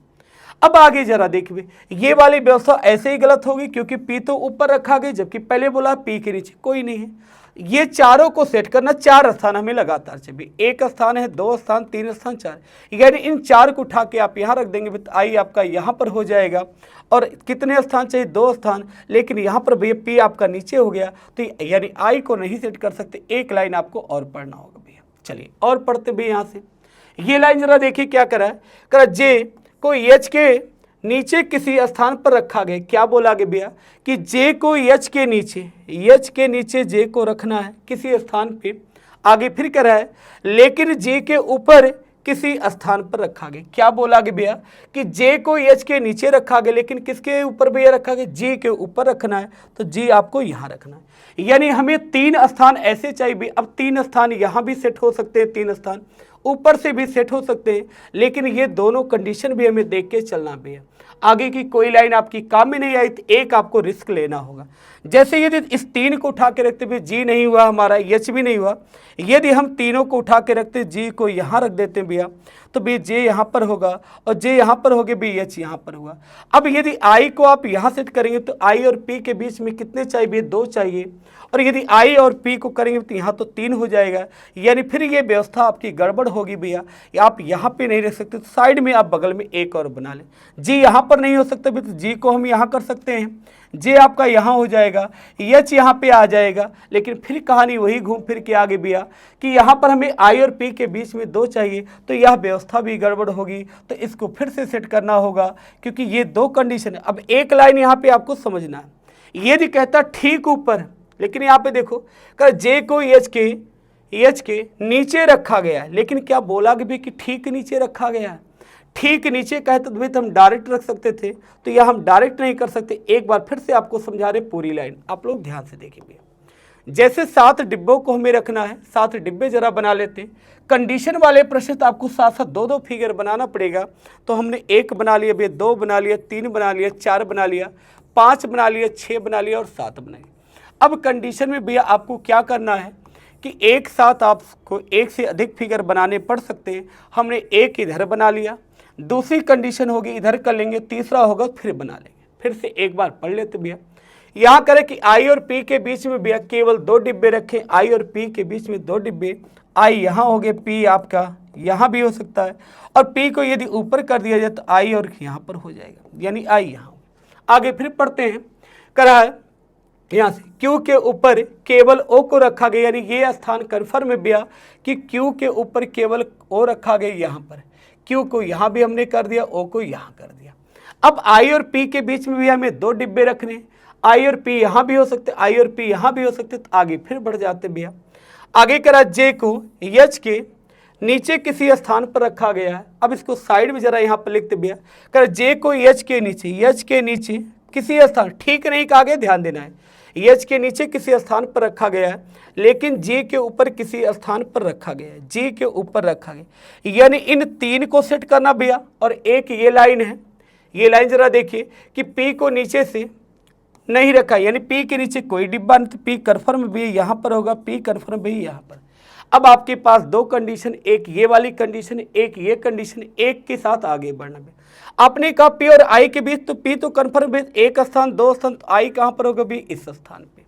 अब आगे जरा देखिए, ये वाली व्यवस्था ऐसे ही गलत होगी क्योंकि पी तो ऊपर रखा गया, जबकि पहले बोला पी के नीचे कोई नहीं है। ये चारों को सेट करना, 4 स्थान हमें लगातार चाहिए, 1 स्थान है, 2 स्थान, 3 स्थान, 4, यानी इन 4 को उठा के आप यहाँ रख देंगे, तो आई आपका यहाँ पर हो जाएगा। और कितने स्थान चाहिए, 2 स्थान, लेकिन यहाँ पर भैया पी आपका नीचे हो गया, तो यानी आई को नहीं सेट कर सकते, एक लाइन आपको और पढ़ना होगा भैया। चलिए और पढ़ते भैया, यहाँ से ये लाइन जरा देखिए क्या करा है, करा जे को एच के नीचे किसी स्थान पर रखा गया। क्या बोला गया भैया कि जे को एच के नीचे जे को रखना है किसी स्थान पे। आगे फिर कह रहा है लेकिन जे के ऊपर किसी स्थान पर रखा गया। क्या बोला गया भैया कि जे को एच के नीचे रखा गया, लेकिन किसके ऊपर भैया रखा गया, जी के ऊपर रखना है, तो जी आपको यहाँ रखना है। यानी हमें 3 स्थान ऐसे चाहिए। अब 3 स्थान यहाँ भी सेट हो सकते हैं, 3 स्थान ऊपर से भी सेट हो सकते हैं, लेकिन ये दोनों कंडीशन भी हमें देख के चलना भैया। आगे की कोई लाइन आपकी काम में नहीं आई तो एक आपको रिस्क लेना होगा। जैसे यदि इस 3 को उठा के रखते हुए जी नहीं हुआ, हमारा एच भी नहीं हुआ, यदि हम तीनों को उठा के रखते जी को यहाँ रख देते हैं भैया, तो भी जे यहाँ पर होगा और जे यहाँ पर होगे, भी एच यहाँ पर हुआ। अब यदि आई को आप यहाँ सेट करेंगे तो आई और पी के बीच में कितने चाहिए, 2 चाहिए, और यदि आई और पी को करेंगे तो यहाँ तो 3 हो जाएगा, यानी फिर ये व्यवस्था आपकी गड़बड़ होगी भैया। आप यहाँ पे नहीं रख सकते, तो साइड में आप बगल में एक और बना लें। जी यहाँ पर नहीं हो सकता भी, तो जी को हम यहाँ कर सकते हैं, जे आपका यहाँ हो जाएगा, एच यहाँ पे आ जाएगा, लेकिन फिर कहानी वही घूम फिर के आगे भैया कि यहाँ पर हमें आई और पी के बीच में 2 चाहिए, तो यह व्यवस्था भी गड़बड़ होगी, तो इसको फिर से सेट करना होगा क्योंकि ये 2 कंडीशन है। अब एक लाइन यहाँ पे आपको समझना है, यदि कहता ठीक ऊपर, लेकिन यहाँ पे देखो कर जे को एच के नीचे रखा गया है, लेकिन क्या बोला भी कि ठीक नीचे रखा गया है। ठीक नीचे कहते तो हम डायरेक्ट रख सकते थे, तो यह हम डायरेक्ट नहीं कर सकते। एक बार फिर से आपको समझा रहे पूरी लाइन, आप लोग ध्यान से देखिए। जैसे 7 डिब्बों को हमें रखना है, 7 डिब्बे जरा बना लेते हैं। कंडीशन वाले प्रश्न तो आपको साथ साथ 2-2 फिगर बनाना पड़ेगा, तो हमने 1 बना लिया भैया, 2 बना लिया, 3 बना लिया, 4 बना लिया, 5 बना लिया, 6 बना लिया और 7 बनाए। अब कंडीशन में भैया आपको क्या करना है कि एक साथ आपको 1 से अधिक फिगर बनाने पड़ सकते हैं। हमने 1 इधर बना लिया, दूसरी कंडीशन होगी इधर कर लेंगे, तीसरा होगा फिर बना लेंगे। फिर से एक बार पढ़ लेते भैया, यहाँ करें कि आई और पी के बीच में भैया केवल 2 डिब्बे रखें, आई और पी के बीच में 2 डिब्बे, आई यहाँ हो गए, पी आपका यहाँ भी हो सकता है, और पी को यदि ऊपर कर दिया जाए तो आई और यहाँ पर हो जाएगा, यानी आई यहाँ। आगे फिर पढ़ते हैं, करा है यहाँ से क्यू के ऊपर केवल ओ को रखा गया, यानी ये स्थान कन्फर्म है भैया कि क्यू के ऊपर केवल ओ रखा गया। यहाँ पर क्यू को यहाँ भी हमने कर दिया, ओ को यहाँ कर दिया। अब आई और पी के बीच में भी हमें 2 डिब्बे रखने, आई और पी यहाँ भी हो सकते, आई और पी यहाँ भी हो सकते, तो आगे फिर बढ़ जाते भैया। आगे करा जे को एच के नीचे किसी स्थान पर रखा गया है। अब इसको साइड में जरा यहाँ पर लिखते भैया, कर जे को एच के नीचे किसी स्थान, ठीक नहीं कहा गया, ध्यान देना है, एच के नीचे किसी स्थान पर रखा गया है, लेकिन जी के ऊपर किसी स्थान पर रखा गया है, जी के ऊपर रखा गया, यानी इन 3 को सेट करना भैया। और एक ये लाइन है, ये लाइन जरा देखिए कि पी को नीचे से नहीं रखा, यानी पी के नीचे कोई डिब्बा नहीं, तो पी कन्फर्म भी यहाँ पर होगा, पी कन्फर्म भी यहाँ पर। अब आपके पास 2 कंडीशन, एक ये वाली कंडीशन, एक ये कंडीशन, एक के साथ आगे बढ़ना है। आपने कहा पी और आई के बीच, तो पी तो कन्फर्म भी 1 स्थान, 2 स्थान, तो आई कहाँ पर होगा भी इस स्थान पे।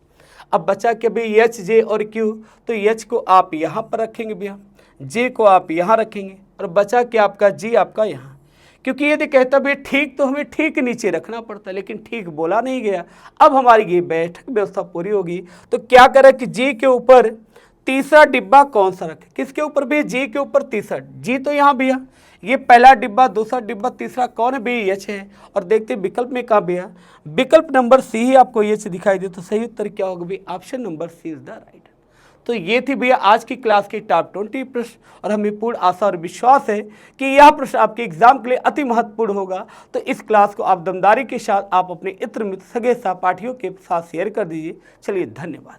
अब बचा के भी एच, जे और क्यू, तो एच को आप यहाँ पर रखेंगे भैया, जे को आप यहाँ रखेंगे, और बचा के आपका जी आपका यहाँ। क्योंकि यदि कहता भी ठीक, तो हमें ठीक नीचे रखना पड़ता, लेकिन ठीक बोला नहीं गया। अब हमारी ये बैठक व्यवस्था पूरी होगी, तो क्या करें कि जी के ऊपर तीसरा डिब्बा कौन सा रखे, किसके ऊपर भी, जी के ऊपर तीसरा, जी तो यहाँ भैया, ये पहला डिब्बा, दूसरा डिब्बा, तीसरा कौन है भैया? एच है। और देखते हैं विकल्प में कहाँ भैया? विकल्प नंबर सी ही आपको एच दिखाई दे। तो सही उत्तर क्या होगा भैया? Option number C is the right. तो ये थी भैया आज की क्लास की टॉप 20 प्रश्न, और हमें पूर्ण आशा और विश्वास है कि यह प्रश्न आपके एग्जाम के लिए अति महत्वपूर्ण होगा। तो इस क्लास को आप दमदारी के साथ आप अपने इत्र मित्र, सगे सहपाठियों के साथ शेयर कर दीजिए। चलिए, धन्यवाद।